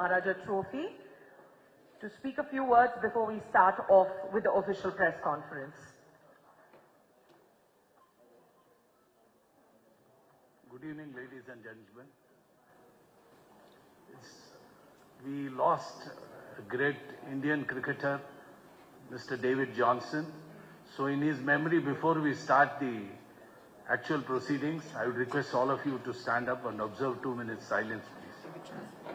Maharaja Trophy to speak a few words before we start off with the official press conference. Good evening, ladies and gentlemen. We lost a great Indian cricketer, Mr. David Johnson. So in his memory, before we start the actual proceedings, I would request all of you to stand up and observe 2 minutes silence, please.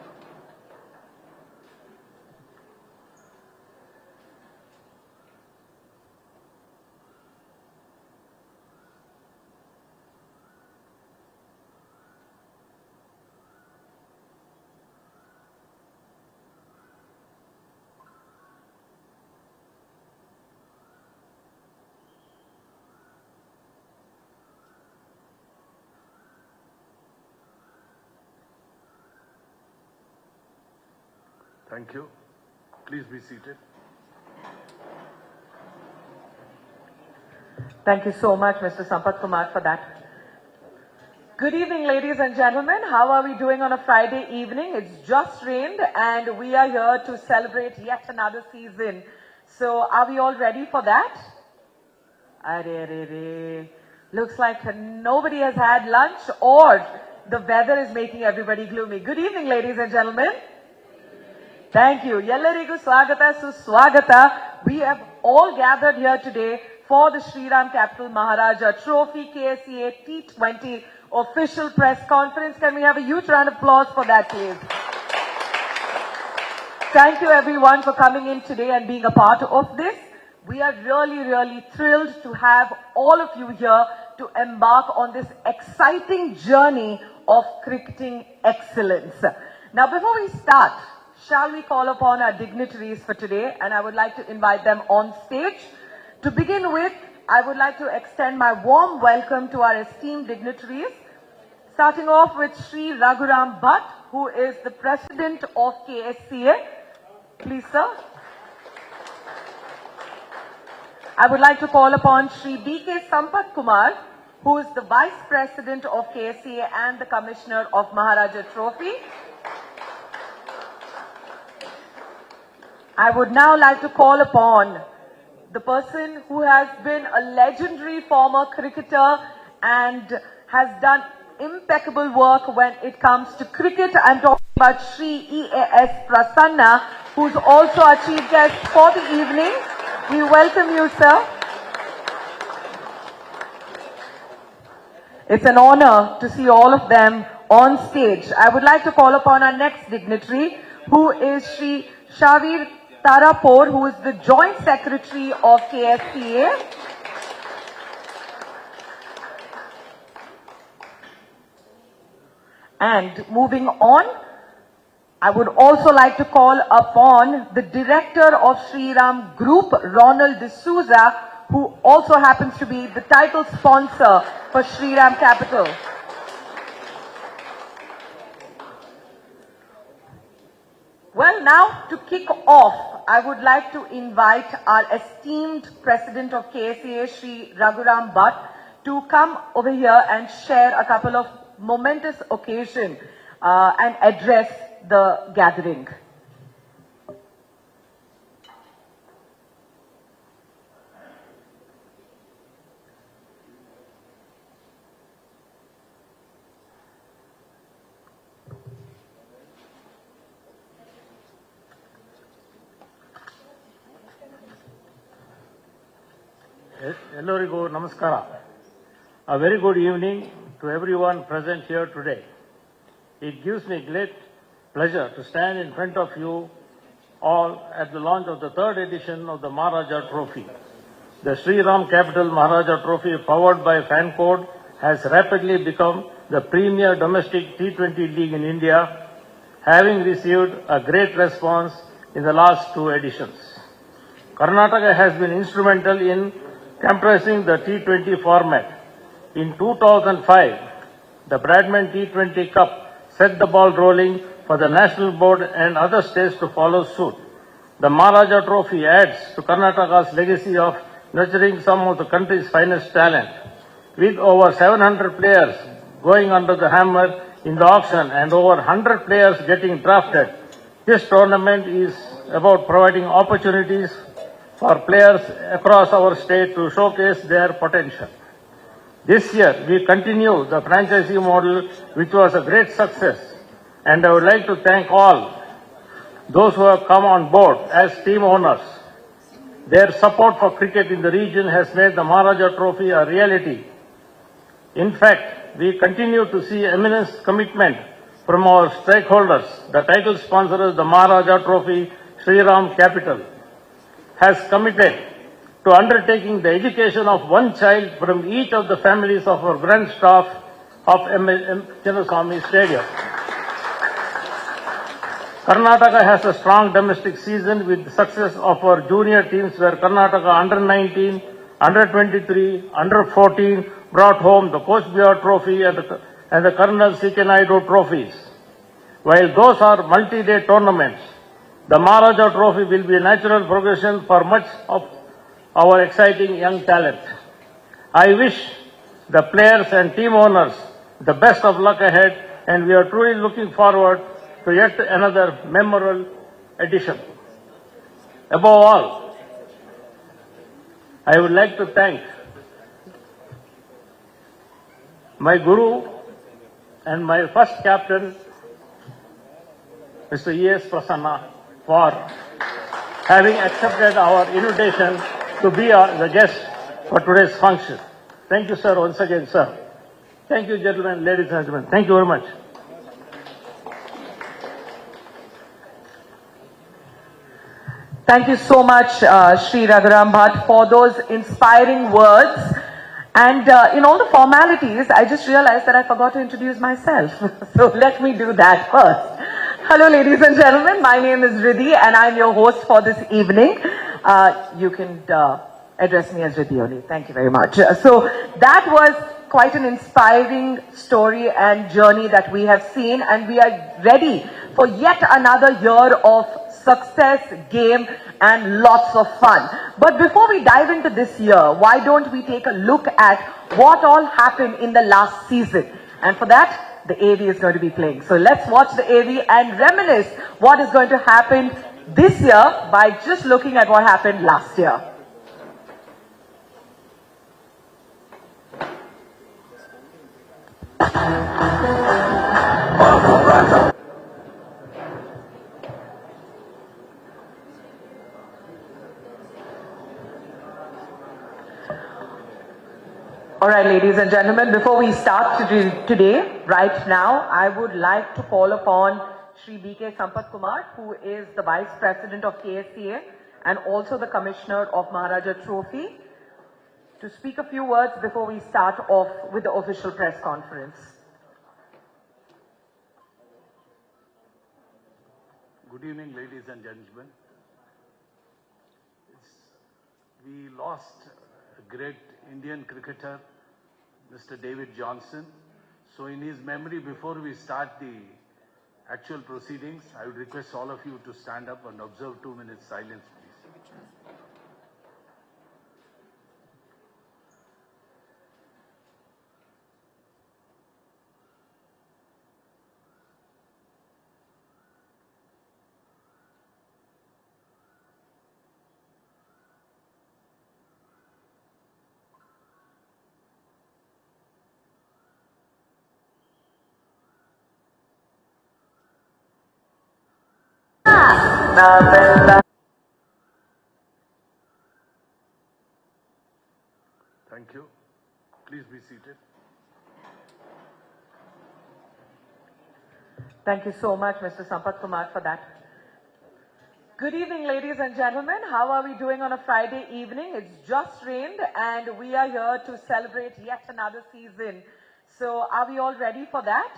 Thank you. Please be seated. Thank you so much, Mr. Sampath Kumar, for that. Good evening, ladies and gentlemen. How are we doing on a Friday evening? It's just rained and we are here to celebrate yet another season. So are we all ready for that? Looks like nobody has had lunch or the weather is making everybody gloomy. Good evening, ladies and gentlemen. Thank you. Yellarigu swagata suswagata. We have all gathered here today for the Sri Ram Capital Maharaja Trophy KSCA T20 official press conference. Can we have a huge round of applause for that, please? Thank you everyone for coming in today and being a part of this. We are really thrilled to have all of you here to embark on this exciting journey of cricketing excellence. Now, before we start, shall we call upon our dignitaries for today, and I would like to invite them on stage. To begin with, I would like to extend my warm welcome to our esteemed dignitaries, starting off with Sri Raghuram Bhatt, who is the President of KSCA. Please, sir. I would like to call upon Sri B.K. Sampath Kumar, who is the Vice President of KSCA and the Commissioner of Maharaja Trophy. I would now like to call upon the person who has been a legendary former cricketer and has done impeccable work when it comes to cricket. I'm talking about Sri E.A.S. Prasanna, who's also our chief guest for the evening. We welcome you, sir. It's an honor to see all of them on stage. I would like to call upon our next dignitary, who is Sri Shavir Tarapur, who is the Joint Secretary of KSCA. And moving on, I would also like to call upon the Director of Sri Ram Group, Ronald D'Souza, who also happens to be the title sponsor for Sri Ram Capital. Well, now to kick off, I would like to invite our esteemed President of KSCA, Sri Raghuram Bhatt, to come over here and share a couple of momentous occasions and address the gathering. Ellorigu namaskara. A very good evening to everyone present here today. It gives me great pleasure to stand in front of you all at the launch of the third edition of the Maharaja Trophy. The Sri Ram Capital Maharaja Trophy, powered by FanCode, has rapidly become the premier domestic T20 league in India, having received a great response in the last two editions. Karnataka has been instrumental in compressing the T20 format. In 2005, the Bradman T20 Cup set the ball rolling for the National Board and other states to follow suit. The Maharaja Trophy adds to Karnataka's legacy of nurturing some of the country's finest talent. With over 700 players going under the hammer in the auction and over 100 players getting drafted, This tournament is about providing opportunities for players across our state to showcase their potential. This year, we continue the franchisee model, which was a great success, and I would like to thank all those who have come on board as team owners. Their support for cricket in the region has made the Maharaja Trophy a reality. In fact, we continue to see immense commitment from our stakeholders. The title sponsor, the Maharaja Trophy, Sri Ram Capital, has committed to undertaking the education of one child from each of the families of our grand staff of Chinnaswamy Stadium. Karnataka has a strong domestic season with the success of our junior teams where Karnataka under 19, under 23, under 14 brought home the Coach Biar Trophy and the Colonel C.K. Naidu trophies. While those are multi-day tournaments, the Maharaja Trophy will be a natural progression for much of our exciting young talent. I wish the players and team owners the best of luck ahead, and we are truly looking forward to yet another memorable edition. Above all, I would like to thank my Guru and my first captain, Mr. E.S. Prasanna, for having accepted our invitation to be the guest for today's function. Thank you, sir, once again, sir. Thank you, gentlemen, ladies and gentlemen. Thank you very much. Thank you so much, Sri Raghuram Bhatt, for those inspiring words. And in all the formalities, I just realized that I forgot to introduce myself. So let me do that first. Hello, ladies and gentlemen. My name is Riddhi, and I'm your host for this evening. You can address me as Riddhi only. Thank you very much. So that was quite an inspiring story and journey that we have seen, and we are ready for yet another year of success, game, and lots of fun. But before we dive into this year, why don't we take a look at what all happened in the last season? And for that, the AV is going to be playing. So let's watch the AV and reminisce what is going to happen this year by just looking at what happened last year. All right, ladies and gentlemen, before we start today, right now, I would like to call upon Shri B.K. Sampath Kumar, who is the Vice President of KSCA and also the Commissioner of Maharaja Trophy, to speak a few words before we start off with the official press conference. Good evening, ladies and gentlemen. We lost a great Indian cricketer, Mr. David Johnson. So in his memory, before we start the actual proceedings, I would request all of you to stand up and observe 2 minutes silence, please. Thank you. Please be seated. Thank you so much, Mr. Sampath Kumar, for that. Good evening, ladies and gentlemen. How are we doing on a Friday evening? It's just rained and we are here to celebrate yet another season. So are we all ready for that?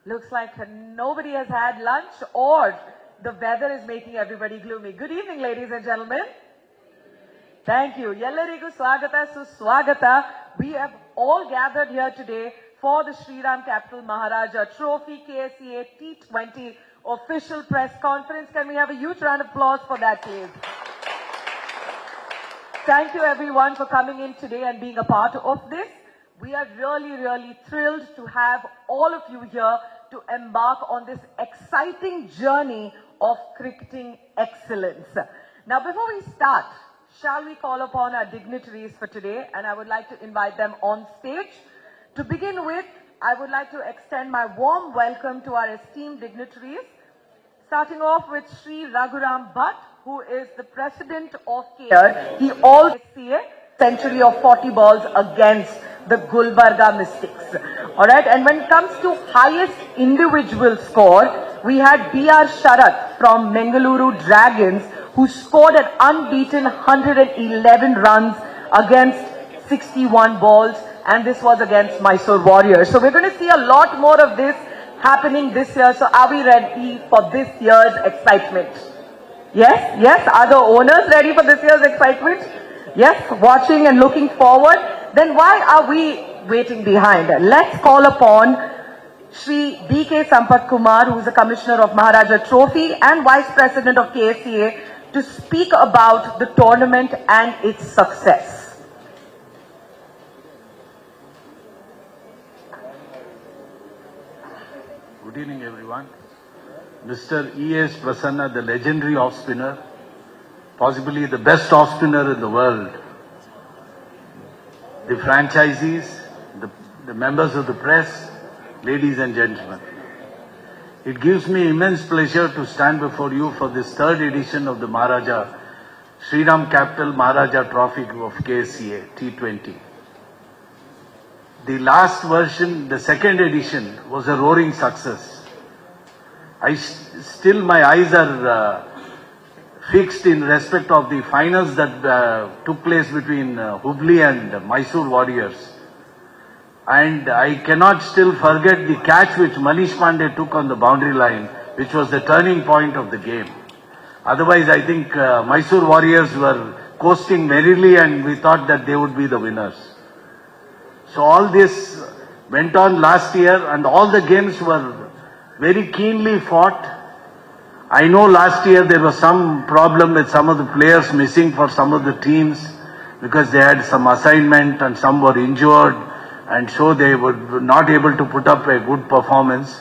Looks like nobody has had lunch or the weather is making everybody gloomy. Good evening, ladies and gentlemen. Thank you. Yellarigu swagata suswagata. We have all gathered here today for the Sri Ram Capital Maharaja Trophy KSCA T20 official press conference. Can we have a huge round of applause for that, please? Thank you everyone for coming in today and being a part of this. We are really, really thrilled to have all of you here to embark on this exciting journey of cricketing excellence. Now, before we start, shall we call upon our dignitaries for today? And I would like to invite them on stage. To begin with, I would like to extend my warm welcome to our esteemed dignitaries, starting off with Sri Raghuram Bhatt, who is the president of KSCA. He KSCA century of 40 balls against the Gulbarga Mystics. Alright, and when it comes to highest individual score, we had B.R. Sharath from Bengaluru Dragons, who scored an unbeaten 111 runs against 61 balls, and this was against Mysore Warriors. So we're going to see a lot more of this happening this year. So are we ready for this year's excitement? Yes? Yes? Are the owners ready for this year's excitement? Yes? Watching and looking forward? Then why are we waiting behind? Let's call upon Shri B.K. Sampath Kumar, who is the Commissioner of Maharaja Trophy and Vice President of KSCA, to speak about the tournament and its success. Good evening, everyone. Mr. E.S. Prasanna, the legendary off-spinner, possibly the best off-spinner in the world, the franchisees, the members of the press, ladies and gentlemen. It gives me immense pleasure to stand before you for this third edition of the Maharaja Shriram Capital Maharaja Trophy of KSCA T20. The last version, the second edition, was a roaring success. Still my eyes are fixed in respect of the finals that took place between Hubli and Mysore Warriors. And I cannot still forget the catch which Manish Pandey took on the boundary line, which was the turning point of the game. Otherwise, I think Mysore Warriors were coasting merrily and we thought that they would be the winners. So all this went on last year and all the games were very keenly fought. I know last year there was some problem with some of the players missing for some of the teams because they had some assignment and some were injured, and so they were not able to put up a good performance.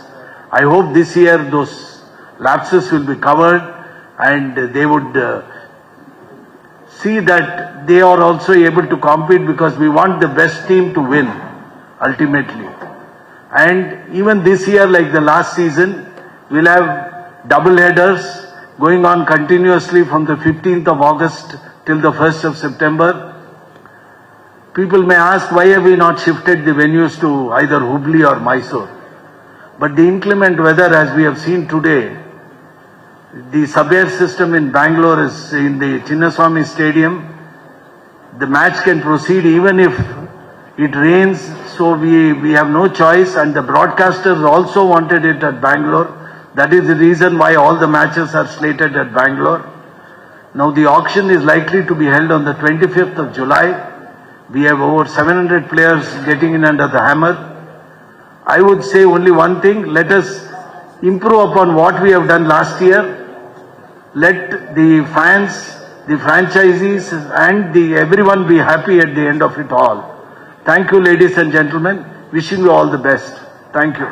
I hope this year those lapses will be covered and they would see that they are also able to compete, because we want the best team to win ultimately. And even this year, like the last season, we'll have double headers going on continuously from the 15th of August till the 1st of September. People may ask, why have we not shifted the venues to either Hubli or Mysore? But the inclement weather, as we have seen today, the sub-air system in Bangalore is in the Chinnaswamy Stadium. The match can proceed even if it rains, so we have no choice, and the broadcasters also wanted it at Bangalore. That is the reason why all the matches are slated at Bangalore. Now the auction is likely to be held on the 25th of July. We have over 700 players getting in under the hammer. I would say only one thing: let us improve upon what we have done last year. Let the fans, the franchisees and everyone be happy at the end of it all. Thank you, ladies and gentlemen. Wishing you all the best. Thank you.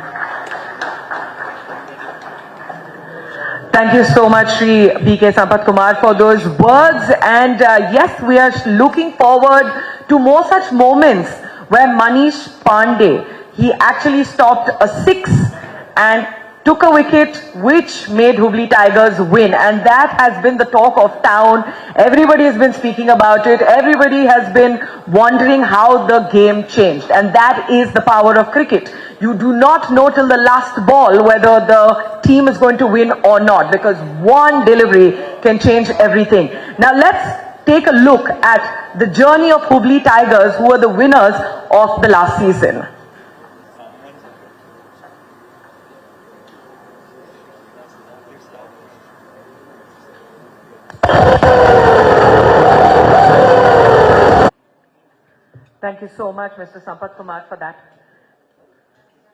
Thank you so much, Shri B.K. Sampath Kumar, for those words. And yes, we are looking forward to more such moments where Manish Pandey, he actually stopped a 6 and took a wicket which made Hubli Tigers win, and that has been the talk of town. Everybody has been speaking about it. Everybody has been wondering how the game changed, and that is the power of cricket. You do not know till the last ball whether the team is going to win or not, because one delivery can change everything. Now let's take a look at the journey of Hubli Tigers, who were the winners of the last season. Thank you so much, Mr. Sampath Kumar, for that.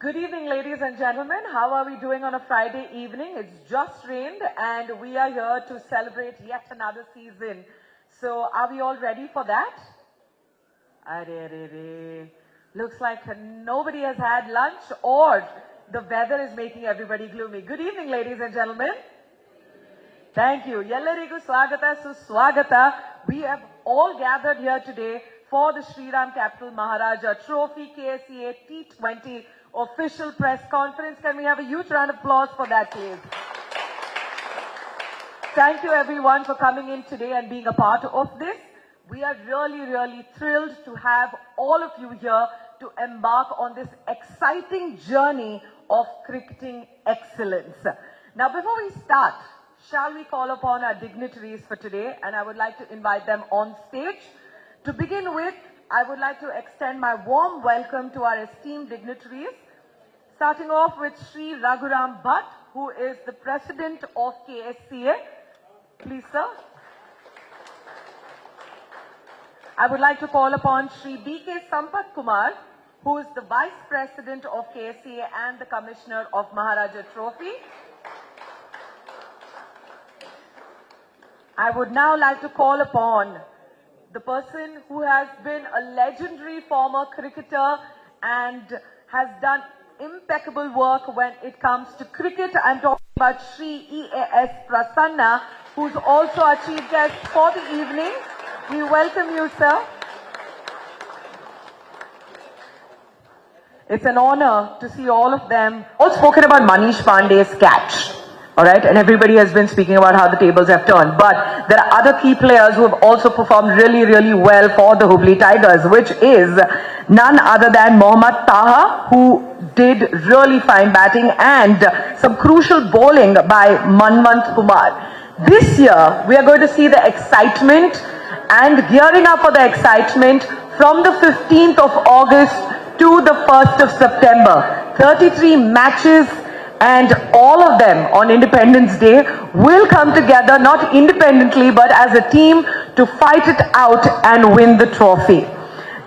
Good evening, ladies and gentlemen. How are we doing on a Friday evening? It's just rained and we are here to celebrate yet another season. So are we all ready for that? Looks like nobody has had lunch, or the weather is making everybody gloomy. Good evening, ladies and gentlemen. Thank you. Yellarigu swagata suswagata. We have all gathered here today for the Sri Ram Capital Maharaja Trophy KSCA T20 official press conference. Can we have a huge round of applause for that, please? Thank you everyone for coming in today and being a part of this. We are really thrilled to have all of you here to embark on this exciting journey of cricketing excellence. Now, before we start, shall we call upon our dignitaries for today? And I would like to invite them on stage. To begin with, I would like to extend my warm welcome to our esteemed dignitaries, starting off with Sri Raghuram Bhatt, who is the President of KSCA. Please, sir. I would like to call upon Sri B.K. Sampath Kumar, who is the Vice President of KSCA and the Commissioner of Maharaja Trophy. I would now like to call upon the person who has been a legendary former cricketer and has done impeccable work when it comes to cricket. I'm talking about Sri E.A.S. Prasanna, who's also our chief guest for the evening. We welcome you, sir. It's an honor to see all of them. All spoken about Manish Pandey's catch. Alright, and everybody has been speaking about how the tables have turned. But there are other key players who have also performed really well for the Hubli Tigers, which is none other than Mohammad Taha, who did really fine batting and some crucial bowling by Manmant Kumar. This year, we are going to see the excitement and gearing up for the excitement from the 15th of August to the 1st of September. 33 matches. And all of them on Independence Day will come together, not independently, but as a team to fight it out and win the trophy.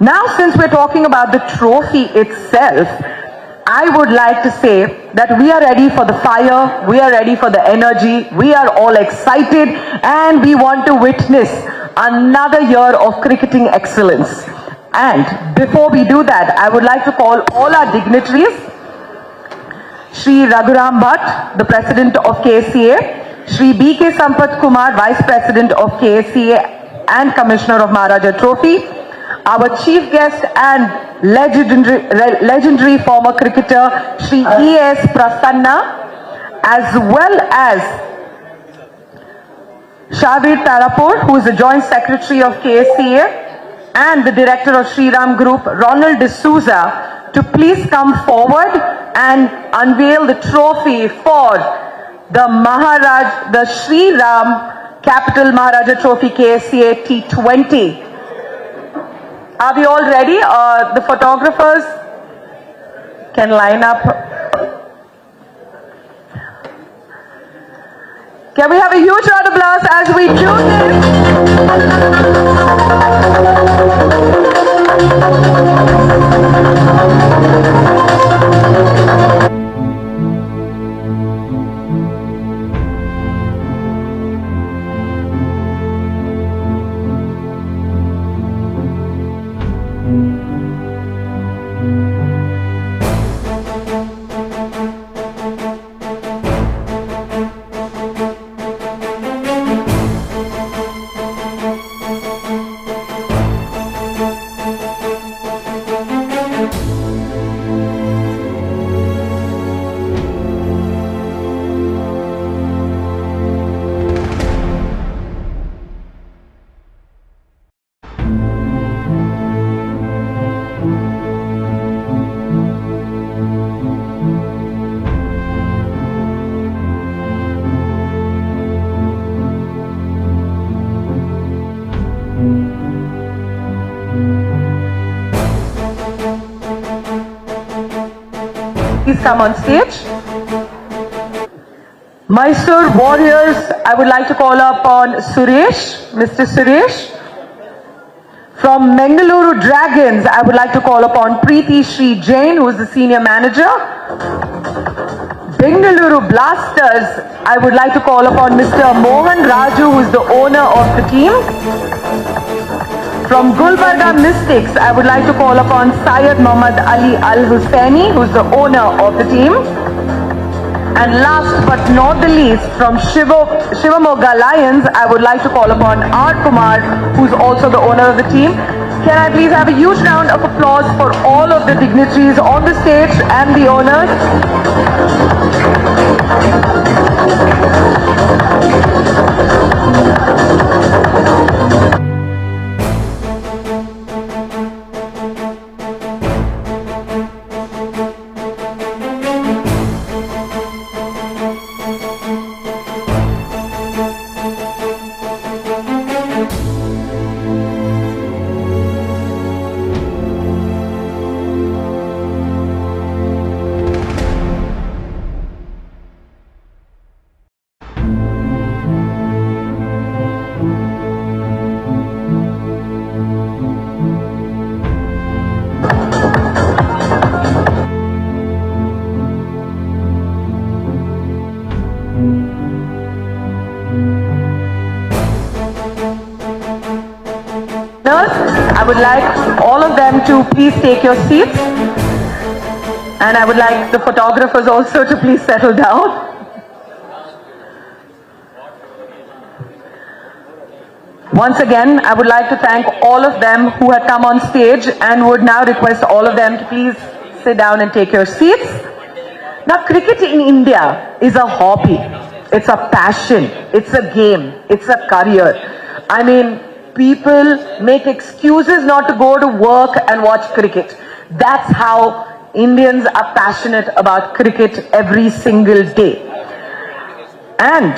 Now, since we're talking about the trophy itself, I would like to say that we are ready for the fire, we are ready for the energy, we are all excited, and we want to witness another year of cricketing excellence. And before we do that, I would like to call all our dignitaries, Sri Raghuram Bhatt, the President of KSCA, Sri B.K. Sampath Kumar, Vice President of KSCA and Commissioner of Maharaja Trophy, our Chief Guest and legendary former cricketer, Sri E.S. Prasanna, as well as Shavir Tarapur, who is the Joint Secretary of KSCA and the Director of Sri Ram Group, Ronald D'Souza, to please come forward and unveil the trophy for the Sri Ram Capital Maharaja Trophy KSCA T20. Are we all ready? The photographers can line up. Can we have a huge round of applause as we do please come on stage. Mysore Warriors, I would like to call upon Suresh, Mr. Suresh. From Bengaluru Dragons, I would like to call upon Preeti Sri Jain, who is the Senior Manager. Bengaluru Blasters, I would like to call upon Mr. Mohan Raju, who is the owner of the team. From Gulbarga Mystics, I would like to call upon Syed Muhammad Ali Al Hussaini, who's the owner of the team. And last but not the least, from Shivamogga Lions, I would like to call upon R. Kumar, who's also the owner of the team. Can I please have a huge round of applause for all of the dignitaries on the stage and the owners? I would like all of them to please take your seats, and I would like the photographers also to please settle down. Once again, I would like to thank all of them who had come on stage and would now request all of them to please sit down and take your seats. Now, cricket in India is a hobby, it's a passion, it's a game, it's a career. I mean, people make excuses not to go to work and watch cricket. That's how Indians are passionate about cricket every single day. And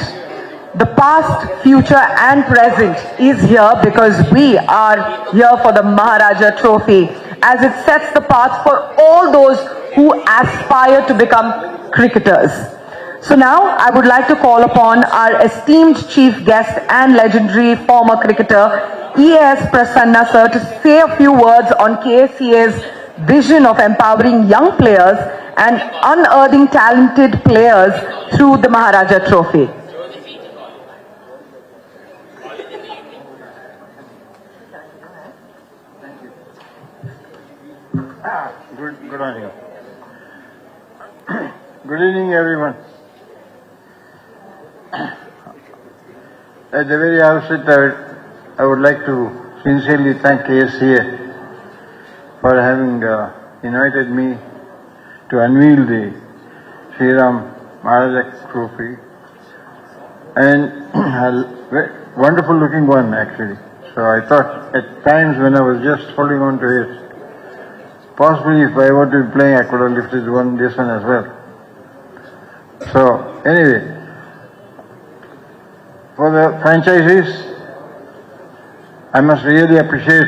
the past, future and present is here because we are here for the Maharaja Trophy, as it sets the path for all those who aspire to become cricketers. So now I would like to call upon our esteemed chief guest and legendary former cricketer E.S. Prasanna sir to say a few words on KSCA's vision of empowering young players and unearthing talented players through the Maharaja Trophy. Good on you. Good evening, everyone. At the very outset, I would like to sincerely thank KSCA for having invited me to unveil the Sri Maharaja Trophy, and a wonderful looking one actually. So I thought at times when I was just holding on to it, possibly if I were to be playing, I could have lifted this one as well. So anyway, for the franchisees, I must really appreciate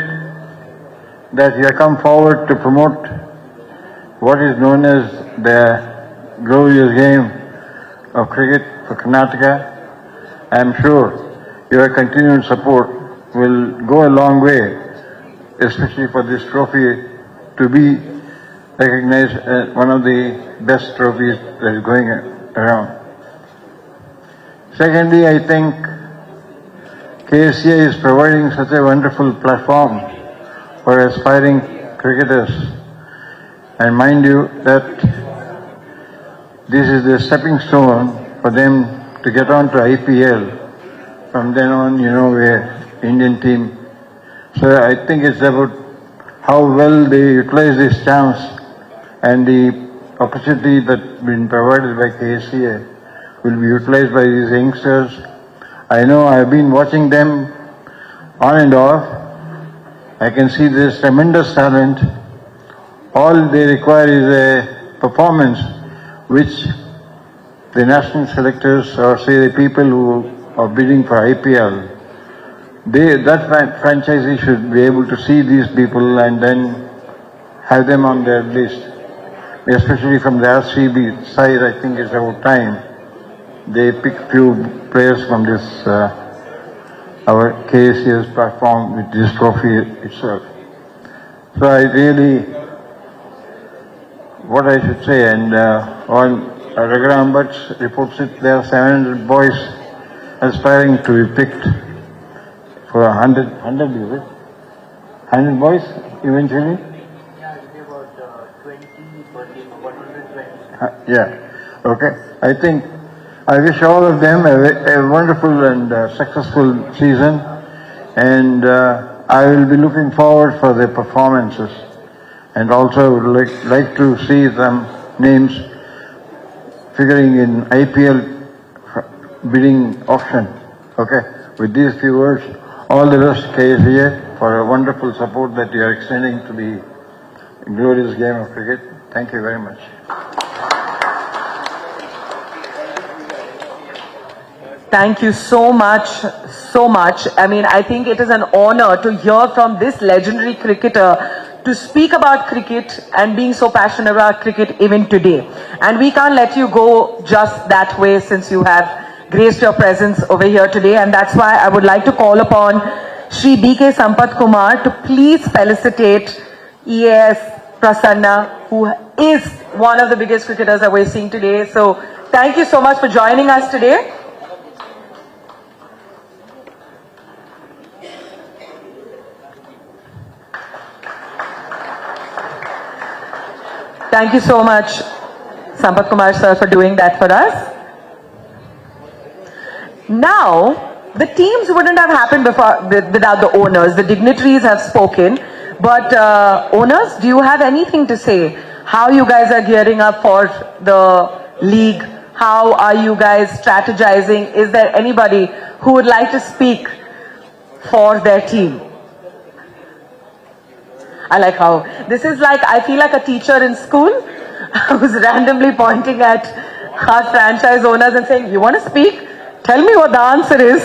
that you have come forward to promote what is known as the glorious game of cricket for Karnataka. I am sure your continued support will go a long way, especially for this trophy to be recognized as one of the best trophies that is going around. Secondly, I think KSCA is providing such a wonderful platform for aspiring cricketers. And mind you that this is the stepping stone for them to get on to IPL. From then on, you know, we're Indian team. So I think it's about how well they utilize this chance and the opportunity that's been provided by KSCA will be utilized by these youngsters. I know I've been watching them on and off. I can see this tremendous talent. All they require is a performance which the national selectors or say the people who are bidding for IPL, that franchisee should be able to see these people and then have them on their list. Especially from the RCB side, I think it's about time they pick few players from this, our KSCA's platform with this trophy itself. So I really, what I should say, and on Raghuram Bhatt's reports it, there are 700 boys aspiring to be picked for 100 is it? 100 boys eventually? Yeah, it'll be about 20, 30, about 120. Yeah. Okay. I wish all of them a wonderful and successful season, and I will be looking forward for their performances, and also would like to see some names figuring in IPL bidding auction. Okay. With these few words, all the best KSCA for a wonderful support that you are extending to the glorious game of cricket. Thank you very much. Thank you so much, so much. I mean, I think it is an honor to hear from this legendary cricketer to speak about cricket and being so passionate about cricket even today. And we can't let you go just that way since you have graced your presence over here today. And that's why I would like to call upon Shri BK Sampath Kumar to please felicitate EAS Prasanna, who is one of the biggest cricketers that we're seeing today. So thank you so much for joining us today. Thank you so much, Sampath Kumar sir, for doing that for us. Now, the teams wouldn't have happened without the owners. The dignitaries have spoken. But owners, do you have anything to say? How you guys are gearing up for the league? How are you guys strategizing? Is there anybody who would like to speak for their team? I like how this is like, I feel like a teacher in school who's randomly pointing at our franchise owners and saying, you want to speak? Tell me what the answer is.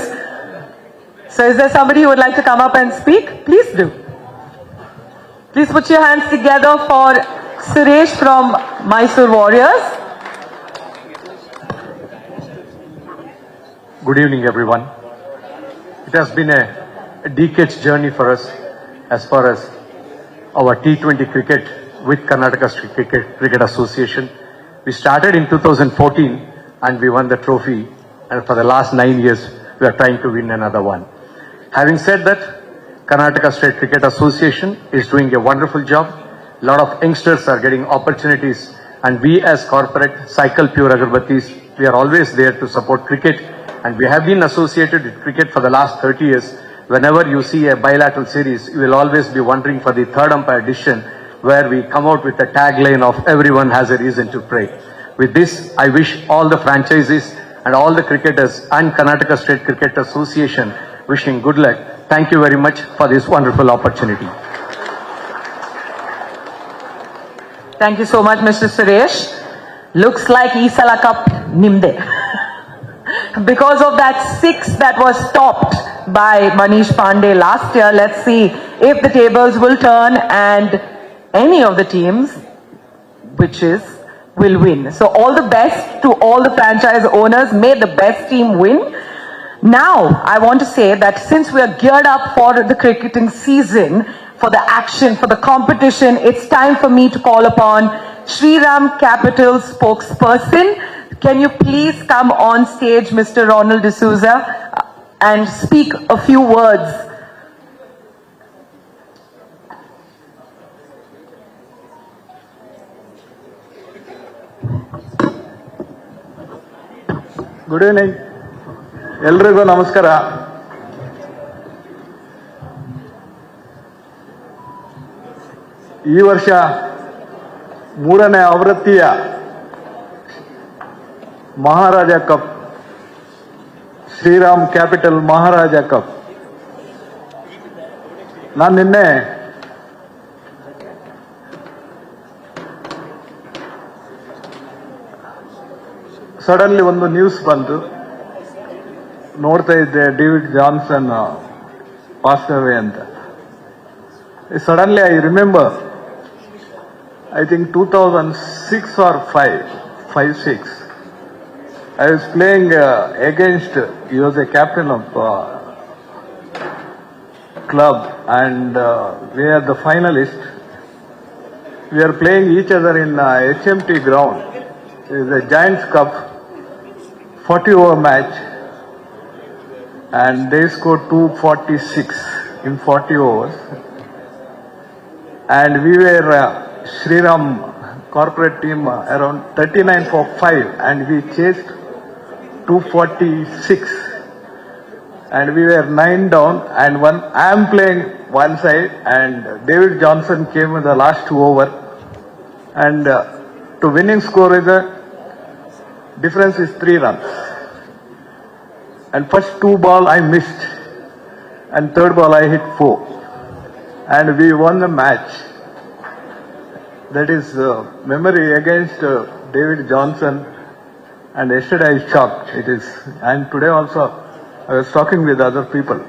So is there somebody who would like to come up and speak? Please do. Please put your hands together for Suresh from Mysore Warriors. Good evening, everyone. It has been a decade's journey for us as far as our T20 cricket with Karnataka Cricket Association. We started in 2014 and we won the trophy, and for the last 9 years we are trying to win another one. Having said that, Karnataka State Cricket Association is doing a wonderful job. A lot of youngsters are getting opportunities, and we as corporate Cycle Pure Agarbattis, we are always there to support cricket, and we have been associated with cricket for the last 30 years. Whenever you see a bilateral series, you will always be wondering for the third umpire decision, where we come out with a tagline of everyone has a reason to pray. With this, I wish all the franchises and all the cricketers and Karnataka State Cricket Association wishing good luck. Thank you very much for this wonderful opportunity. Thank you so much, Mr. Suresh. Looks like Isala Cup Nimde. Because of that 6 that was stopped by Manish Pandey last year, let's see if the tables will turn and any of the teams, will win. So all the best to all the franchise owners. May the best team win. Now, I want to say that since we are geared up for the cricketing season, for the action, for the competition, it's time for me to call upon Shriram Capital spokesperson. Can you please come on stage, Mr. Ronald D'Souza, and speak a few words? Good evening. ಎಲ್ರಿಗೂ ನಮಸ್ಕಾರ. ಈ ವರ್ಷ 3ನೇ ಆವೃತ್ತಿಯ ಮಹಾರಾಜ cup, Shriram capital ಮಹಾರಾಜ cup, ನಾನು ನಿನ್ನೆ suddenly ಒಂದು news ಬಂತು, ನೋಡ್ತಾ ಇದ್ದೆ ಡೇವಿಡ್ ಜಾನ್ಸನ್ ಪಾಸ್ ಅವೇ ಅಂತ. Suddenly I remember, I think 2006 or 5, 6. I was playing against, he was a captain of club, and we are the finalists. We are playing each other in HMT ground. It is a Giants Cup, 40-over match, and they scored 246 in 40 overs. and we were Shriram corporate team around 39 for 5, and we chased 246, and we were 9 down, and I am playing one side, and David Johnson came in the last 2 over, and to winning score is difference is 3 runs, and first 2 ball I missed, and third ball I hit 4, and we won the match. That is memory against David Johnson, and yesterday I shocked. It is, and today also I was talking with other people.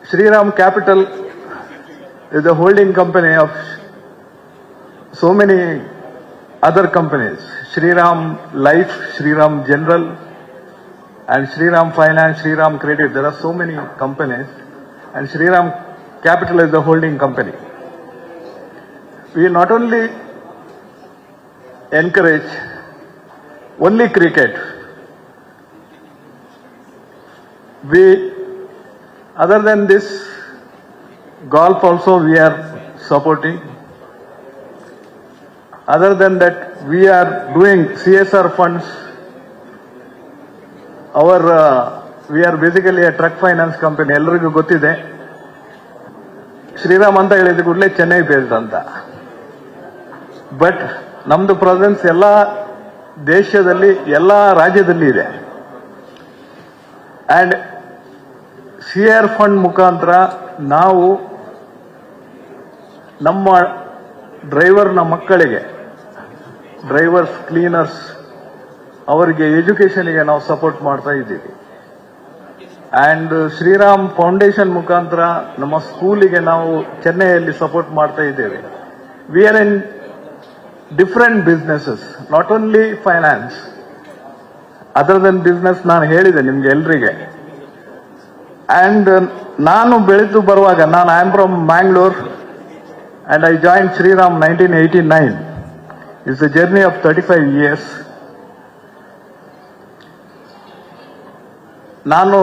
Shriram Capital is a holding company of so many other companies. Shriram Life, Shriram General, and Shriram Finance, Shriram Credit. There are so many companies, and Shriram Capital is the holding company. We not only encourage only cricket, we, other than this, golf also we are supporting. Other than that, we are doing CSR funds. We are basically a truck finance company. Ellarigu gottide. Shriram ಅಂತ ಹೇಳಿದ ಕೂಡಲೇ Chennai based ಅಂತ. But ನಮ್ದು presence ಎಲ್ಲ ದೇಶದಲ್ಲಿ, ಎಲ್ಲ ರಾಜ್ಯದಲ್ಲಿ ಇದೆ. ಅಂಡ್ CR ಫಂಡ್ ಮುಖಾಂತರ ನಾವು ನಮ್ಮ ಡ್ರೈವರ್ನ ಮಕ್ಕಳಿಗೆ, ಡ್ರೈವರ್ಸ್, ಕ್ಲೀನರ್ಸ್, ಅವರಿಗೆ ಎಜುಕೇಶನ್ಗೆ ನಾವು ಸಪೋರ್ಟ್ ಮಾಡ್ತಾ ಇದ್ದೀವಿ. ಅಂಡ್ ಶ್ರೀರಾಮ್ ಫೌಂಡೇಶನ್ ಮುಖಾಂತರ ನಮ್ಮ ಸ್ಕೂಲಿಗೆ ನಾವು ಚೆನ್ನೈಯಲ್ಲಿ ಸಪೋರ್ಟ್ ಮಾಡ್ತಾ ಇದ್ದೇವೆ. We are in different businesses, not only finance, other than business ನಾನು ಹೇಳಿದೆ ನಿಮ್ಗೆ ಎಲ್ರಿಗೆ. ಅಂಡ್ ನಾನು ಬೆಳೆದು ಬರುವಾಗ, ನಾನು I am from Mangalore and I join Shriram 1989. It's a journey of 35 years. ನಾನು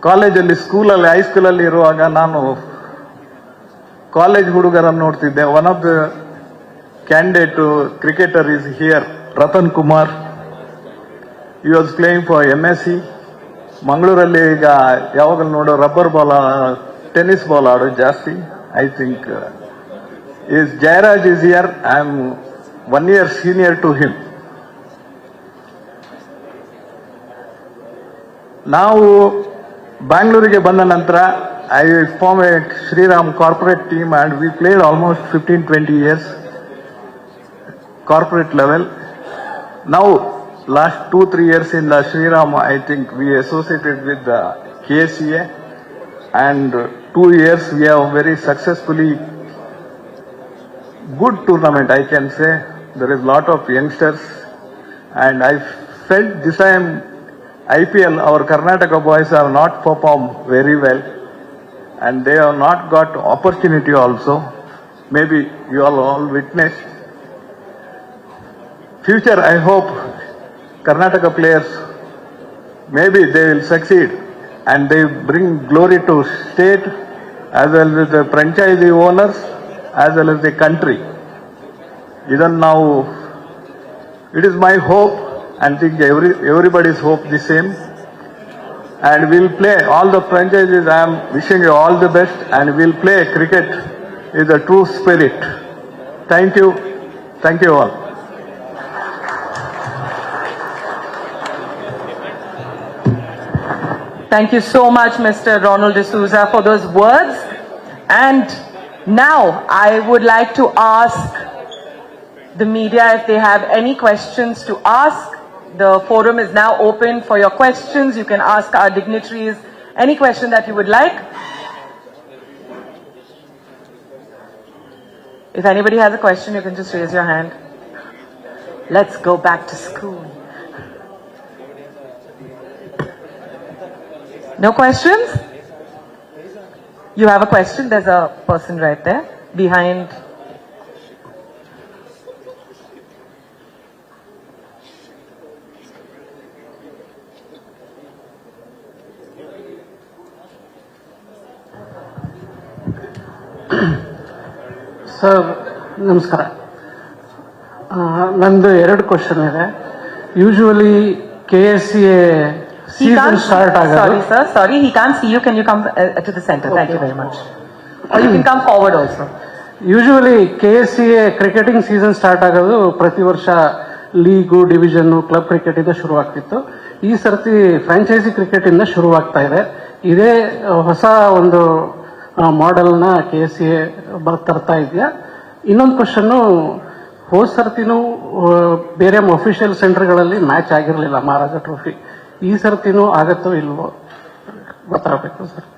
ಕಾಲೇಜಲ್ಲಿ, ಸ್ಕೂಲಲ್ಲಿ, ಹೈಸ್ಕೂಲಲ್ಲಿ ಇರುವಾಗ ನಾನು ಕಾಲೇಜ್ ಹುಡುಗರನ್ನು ನೋಡ್ತಿದ್ದೆ. One of the candidate cricketer is here, Ratan Kumar. He was playing for MSc. ಮಂಗಳೂರಲ್ಲಿ ಈಗ ಯಾವಾಗಲೂ ನೋಡೋ ರಬ್ಬರ್ ಬಾಲ್, ಟೆನ್ನಿಸ್ ಬಾಲ್ ಆಡೋದು ಜಾಸ್ತಿ. I think is Jayaraj is here. I am 1 year senior to him. ನಾವು ಬ್ಯಾಂಗ್ಳೂರಿಗೆ ಬಂದ ನಂತರ I form a Shriram corporate team and we played almost 15-20 years corporate level. Now last 2-3 years in the Shriram, I think we associated with the KSCA, and 2 years we have very successfully good tournament, I can say. There is lot of youngsters, and I felt this time IPL, our Karnataka boys have not performed very well, and they have not got opportunity also. Maybe you all witnessed. Future, I hope Karnataka players, maybe they will succeed and they bring glory to state as well as the franchisee owners as well as the country. Even now, it is my hope, and think everybody's hope the same. And we'll play all the franchises. I am wishing you all the best, and we'll play cricket with a true spirit. Thank you. Thank you all. Thank you so much, Mr. Ronald D'Souza, for those words. And now I would like to ask the media if they have any questions to ask. The forum is now open for your questions. You can ask our dignitaries any question that you would like. If anybody has a question, you can just raise your hand. Let's go back to school. No questions? You have a question? There's a person right there behind. Sir ನಮಸ್ಕಾರ. ನಂದು 2 question ಇದೆ. Usually KSCA season start ಆಗೋದು. Sorry, he can't see you. Can you come to the center? Thank you very much. Or you can come forward also. Usually KSCA cricketing season start ಆಗೋದು ಪ್ರತಿ ವರ್ಷ league, division, club cricket ಇಂದ ಶುರುವಾಗ್ತಿತ್ತು. ಈ ಸರ್ತಿ franchise cricket ಇಂದ ಶುರುವಾಗ್ತಾ ಇದೆ. ಇದೇ ಹೊಸ ಒಂದು ಮಾಡೆಲ್ನ KSCA ತರ್ತಾ ಇದೆಯಾ? ಇನ್ನೊಂದು ಕ್ವಶನ್, ಹೋದ ಸರ್ತಿನೂ ಬೇರೆ ಅಫಿಷಿಯಲ್ ಸೆಂಟರ್ಗಳಲ್ಲಿ ಮ್ಯಾಚ್ ಆಗಿರಲಿಲ್ಲ ಮಹಾರಾಜ ಟ್ರೋಫಿ. ಈ ಸರ್ತಿನೂ ಆಗತ್ತೋ ಇಲ್ವೋ ಗೊತ್ತಾಗಬೇಕು sir.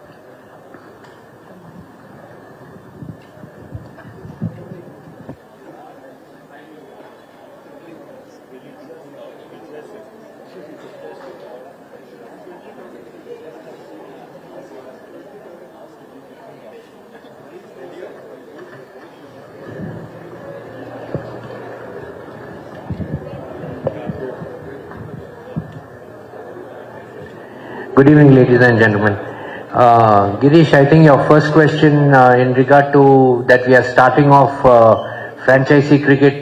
Good evening, ladies and gentlemen. Girish, I think your first question in regard to that we are starting off franchisee cricket,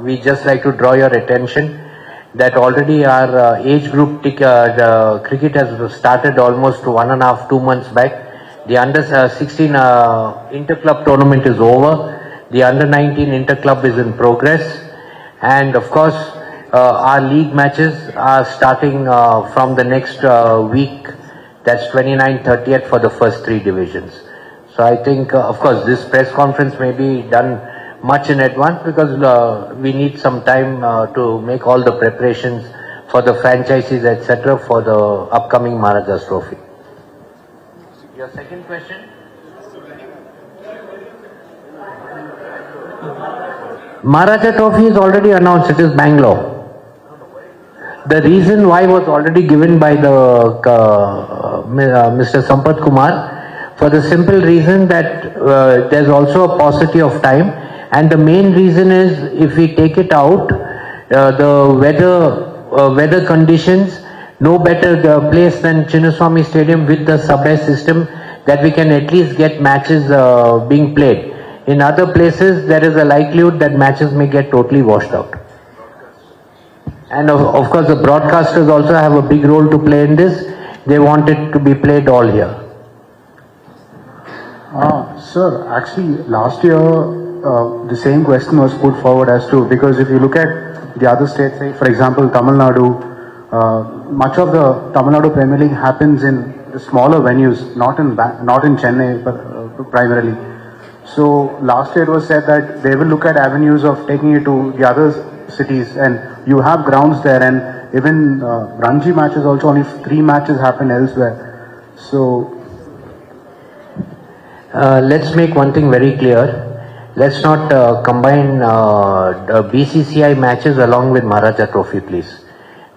we just like to draw your attention that already our age group cricket has started almost 1.5-2 months back. The under 16 inter-club tournament is over. The under 19 inter-club is in progress. And of course, our league matches are starting from the next week. That's 29th, 30th for the first 3 divisions. So I think, of course, this press conference may be done much in advance because we need some time to make all the preparations for the franchises, etc., for the upcoming Maharaja's Trophy. Your second question? Maharaja Trophy is already announced. It is Bangalore. The reason why was already given by the Mr. Sampath Kumar, for the simple reason that there's also a paucity of time, and the main reason is if we take it out, the weather conditions no better the place than Chinnaswamy Stadium with the sub-air system that we can at least get matches being played. In other places there is a likelihood that matches may get totally washed out. And of course the broadcasters also have a big role to play in this. They want it to be played all here. Sir, actually last year the same question was put forward as to, because if you look at the other states, say for example Tamil Nadu, much of the Tamil Nadu Premier League happens in the smaller venues, not in Chennai primarily. So last year it was said that they will look at avenues of taking it to the other cities, and you have grounds there, and even Ranji matches also only 3 matches happen elsewhere. So let's make one thing very clear. Let's not combine BCCI matches along with Maharaja Trophy, please.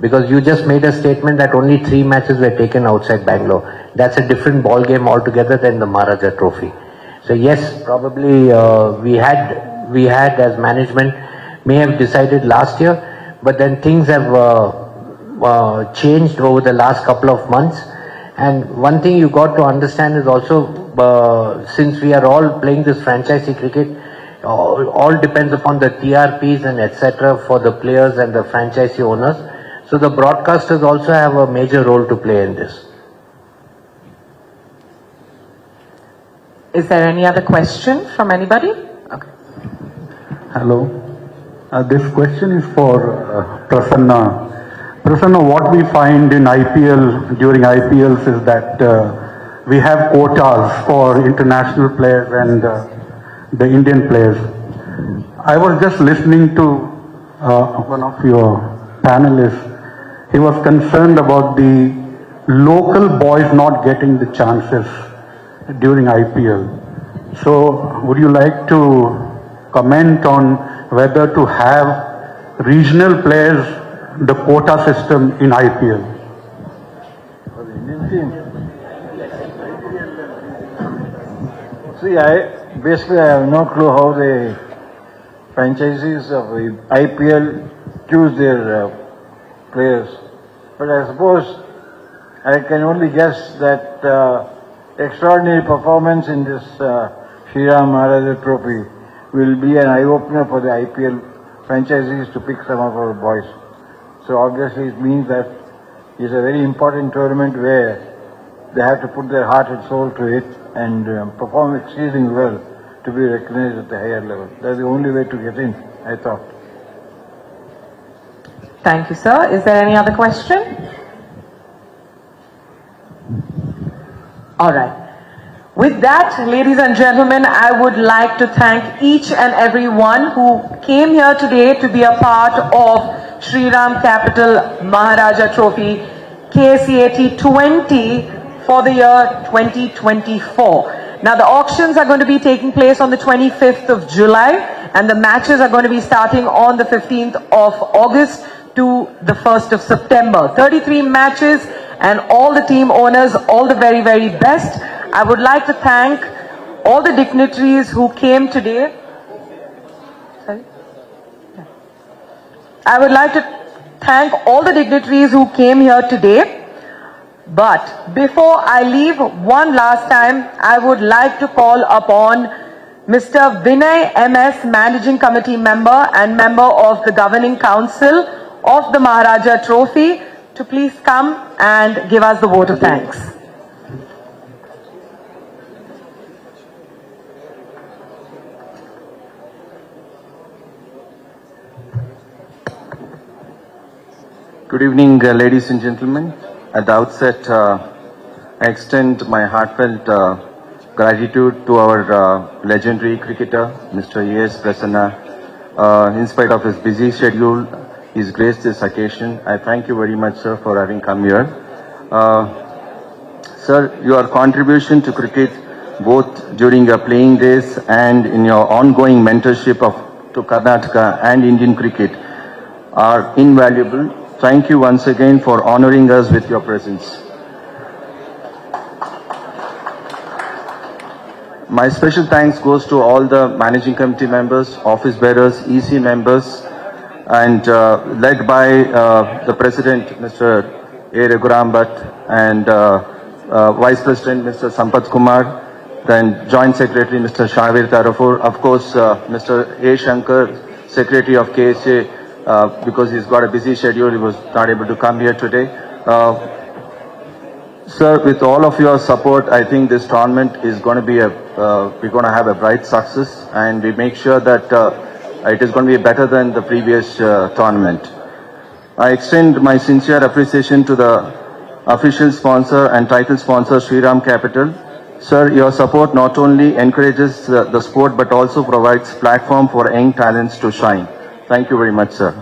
Because you just made a statement that only 3 matches were taken outside Bangalore. That's a different ball game altogether than the Maharaja Trophy. So yes, probably we had as management may have decided last year, but then things have changed over the last couple of months. And one thing you got to understand is also, since we are all playing this franchisee cricket, all depends upon the TRPs and etc. for the players and the franchisee owners. So the broadcasters also have a major role to play in this. Is there any other question from anybody? Okay. hello, this question is for Prasanna. Prasanna, what we find in IPL, during IPLs, is that we have quotas for international players and the Indian players. I was just listening to one of your panelists. He was concerned about the local boys not getting the chances during IPL. So would you like to comment on whether to have regional players, the quota system in IPL? For the Indian team? See, I have no clue how the franchisees of IPL choose their players. But I suppose I can only guess that extraordinary performance in this Shri Ram Maharaja Trophy will be an eye-opener for the IPL franchisees to pick some of our boys. So obviously it means that it's a very important tournament where they have to put their heart and soul to it and perform exceedingly well to be recognized at the higher level. That's the only way to get in, I thought. Thank you, sir. Is there any other question? All right. With that, ladies and gentlemen, I would like to thank each and every one who came here today to be a part of Sri Ram Capital Maharaja Trophy KSCA T20 for the year 2024. Now, the auctions are going to be taking place on the 25th of July and the matches are going to be starting on the 15th of August to the 1st of September. 33 matches and all the team owners, all the very, very best. I would like to thank all the dignitaries who came today. Sorry? Yeah. I would like to thank all the dignitaries who came here today. But before I leave one last time, I would like to call upon Mr. Vinay MS, Managing Committee Member and Member of the Governing Council of the Maharaja Trophy, to please come and give us the vote of thanks. Good evening, ladies and gentlemen. At the outset, I extend my heartfelt gratitude to our legendary cricketer, Mr. A.S. Prasanna. In spite of his busy schedule, he's graced this occasion. I thank you very much, sir, for having come here. Sir, your contribution to cricket, both during your playing days and in your ongoing mentorship to Karnataka and Indian cricket, are invaluable. Thank you once again for honoring us with your presence. My special thanks goes to all the managing committee members, office bearers, EC members, and led by the President, Mr. A. Raghuram Bhatt, and Vice President, Mr. Sampath Kumar, then Joint Secretary, Mr. Shavir Tarafur, of course, Mr. A. Shankar, Secretary of KSCA, because he's got a busy schedule, he was not able to come here today. Sir, with all of your support, I think this tournament is going to be we're going to have a bright success, and we make sure that it is going to be better than the previous tournament. I extend my sincere appreciation to the official sponsor and title sponsor, Sri Ram Capital. Sir, your support not only encourages the sport, but also provides platform for young talents to shine. Thank you very much, sir.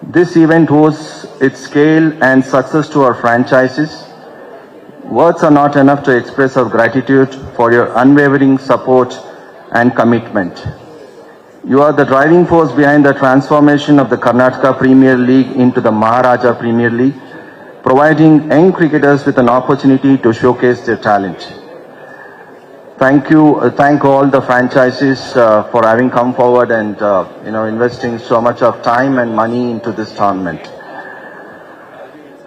This event owes its scale and success to our franchises. Words are not enough to express our gratitude for your unwavering support and commitment. You are the driving force behind the transformation of the Karnataka Premier League into the Maharaja Premier League, providing young cricketers with an opportunity to showcase their talent. Thank you. Thank all the franchises for having come forward and investing so much of time and money into this tournament.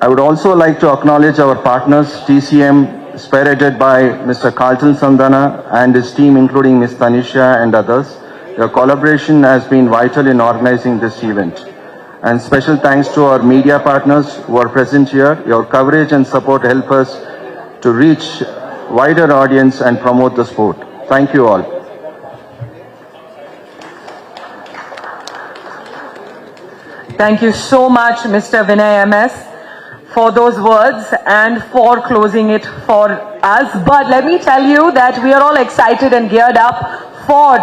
I would also like to acknowledge our partners, TCM, spearheaded by Mr. Carlton Sandana and his team, including Ms. Tanisha and others. Your collaboration has been vital in organizing this event. And special thanks to our media partners who are present here. Your coverage and support help us to reach wider audience and promote the sport. Thank you all. Thank you so much, Mr. Vinay MS, for those words and for closing it for us. But let me tell you that we are all excited and geared up for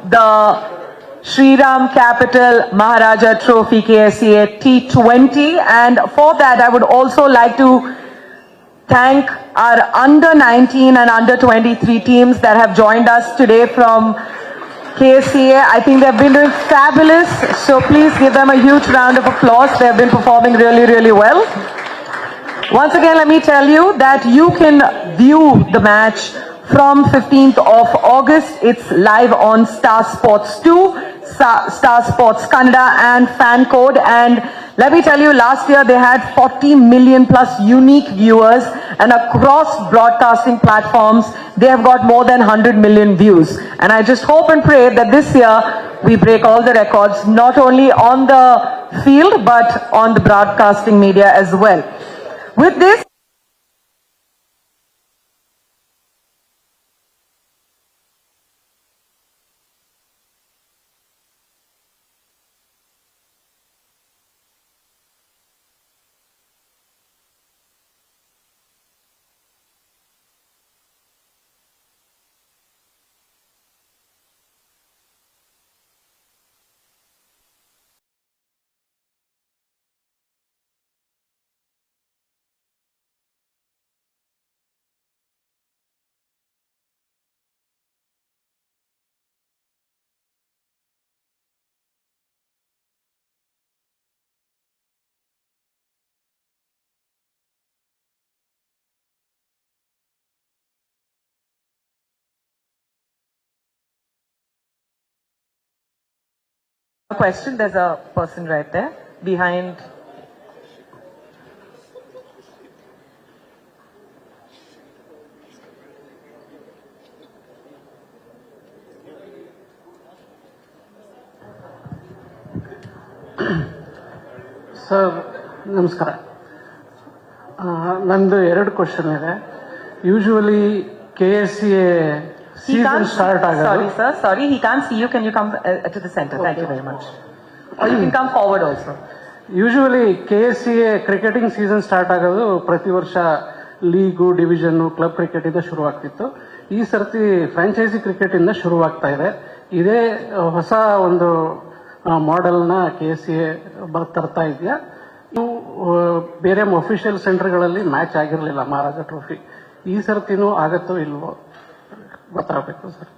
the Sri Ram Capital Maharaja Trophy KSCA T20. And for that, I would also like to thank our under 19 and under 23 teams that have joined us today from KSCA. I think they've been doing fabulous. So please give them a huge round of applause. They've been performing really, really well. Once again, let me tell you that you can view the match from 15th of August. It's live on Star Sports 2, Star Sports Kannada and Fan Code. And let me tell you, last year they had 40 million plus unique viewers. and across broadcasting platforms, they have got more than 100 million views. And I just hope and pray that this year we break all the records, not only on the field, but on the broadcasting media as well. With this, a question, there's a person right there behind. Sir ನಮಸ್ಕಾರ. ನಂದು 2 question ಇದೆ. Usually KSCA season start ಆಗೋದು. Sorry sir, sorry, he can't see you. Can you come to the center? Thank you very much. Or you can come forward also. Usually KSCA cricketing season start ಆಗೋದು ಪ್ರತಿ ವರ್ಷ league, division, club cricket ಇಂದ ಶುರುವಾಗ್ತಿತ್ತು. ಈ ಸರ್ತಿ franchise cricket ಇಂದ ಶುರುವಾಗ್ತಾ ಇದೆ. ಇದೇ ಹೊಸ ಒಂದು ಮಾಡೆಲ್ನ KSCA ತರ್ತಾ ಇದೆಯಾ? ಬೇರೆ ಅಫಿಷಿಯಲ್ ಸೆಂಟರ್ಗಳಲ್ಲಿ ಮ್ಯಾಚ್ ಆಗಿರಲಿಲ್ಲ ಮಹಾರಾಜ ಟ್ರೋಫಿ. ಈ ಸರ್ತಿನೂ ಆಗತ್ತೋ ಇಲ್ವೋ ಗೊತ್ತಾಗಬೇಕು ಸರ್.